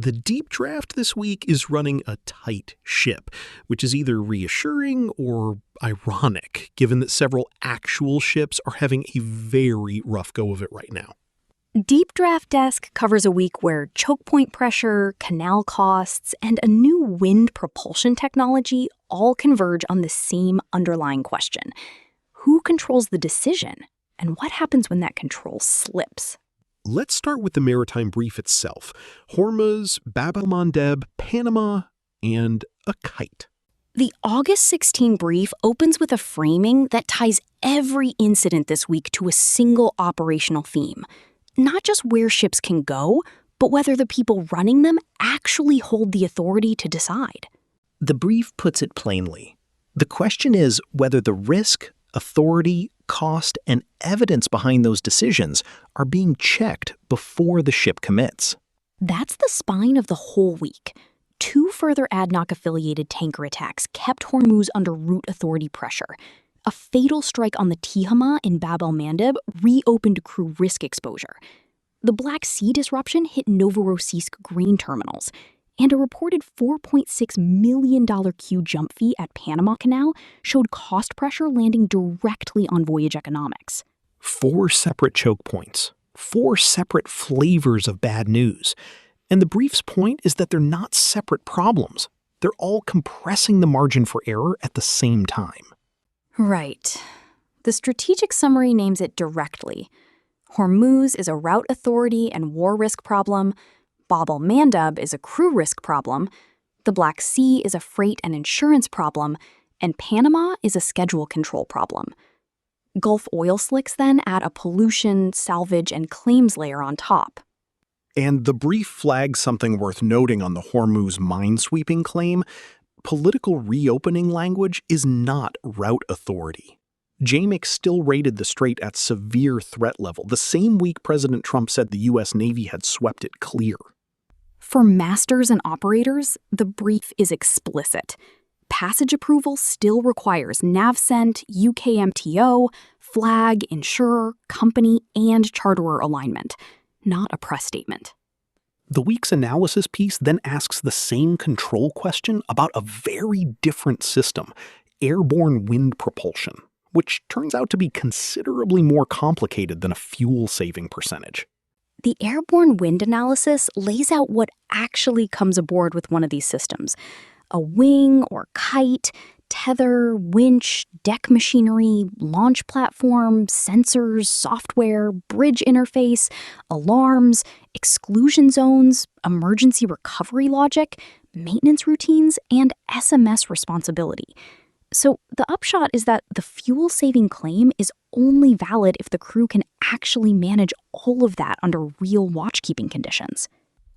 The DeepDraft this week is running a tight ship, which is either reassuring or ironic, given that several actual ships are having a very rough go of it right now. DeepDraft Desk covers a week where choke point pressure, canal costs, and a new wind propulsion technology all converge on the same underlying question. Who controls the decision, and what happens when that control slips? Let's start with the Maritime brief itself. Hormuz, Bab el-Mandeb, Panama, and a kite. The August 16 brief opens with a framing that ties every incident this week to a single operational theme. Not just where ships can go, but whether the people running them actually hold the authority to decide. The brief puts it plainly. The question is whether the risk, authority, cost, and evidence behind those decisions are being checked before the ship commits. That's the spine of the whole week. 2 further ADNOC-affiliated tanker attacks kept Hormuz under route authority pressure. A fatal strike on the Tihama in Bab el-Mandeb reopened crew risk exposure. The Black Sea disruption hit Novorossiysk grain terminals, and a reported $4.6 million queue jump fee at Panama Canal showed cost pressure landing directly on voyage economics. 4 separate choke points, 4 separate flavors of bad news. And the brief's point is that they're not separate problems. They're all compressing the margin for error at the same time. Right. The strategic summary names it directly. Hormuz is a route authority and war risk problem. Bab el-Mandeb is a crew risk problem. The Black Sea is a freight and insurance problem. And Panama is a schedule control problem. Gulf oil slicks then add a pollution, salvage, and claims layer on top. And the brief flags something worth noting on the Hormuz minesweeping claim. Political reopening language is not route authority. JMIC still rated the strait at severe threat level, the same week President Trump said the U.S. Navy had swept it clear. For masters and operators, the brief is explicit. Passage approval still requires NavCent, UKMTO, flag, insurer, company, and charterer alignment, not a press statement. The week's analysis piece then asks the same control question about a very different system, airborne wind propulsion, which turns out to be considerably more complicated than a fuel-saving percentage. The airborne wind analysis lays out what actually comes aboard with one of these systems. A wing or kite, tether, winch, deck machinery, launch platform, sensors, software, bridge interface, alarms, exclusion zones, emergency recovery logic, maintenance routines, and SMS responsibility. So the upshot is that the fuel-saving claim is only valid if the crew can actually manage all of that under real watchkeeping conditions.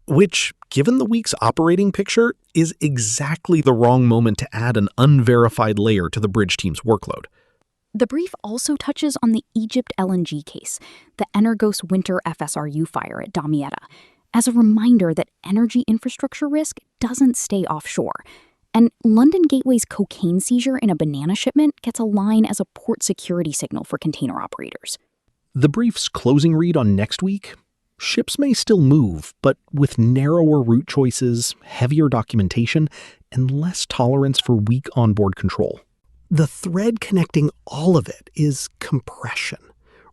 Which, given the week's operating picture, is exactly the wrong moment to add an unverified layer to the bridge team's workload. The brief also touches on the Egypt LNG case, the Energos winter FSRU fire at Damietta, as a reminder that energy infrastructure risk doesn't stay offshore. And London Gateway's cocaine seizure in a banana shipment gets a line as a port security signal for container operators. The brief's closing read on next week: ships may still move, but with narrower route choices, heavier documentation, and less tolerance for weak onboard control. The thread connecting all of it is compression.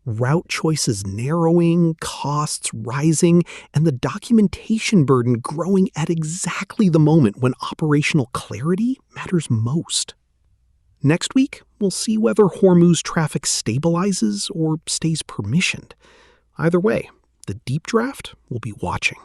Route choices narrowing, costs rising, and the documentation burden growing at exactly the moment when operational clarity matters most. Next week, we'll see whether Hormuz traffic stabilizes or stays permissioned. Either way, the DeepDraft will be watching.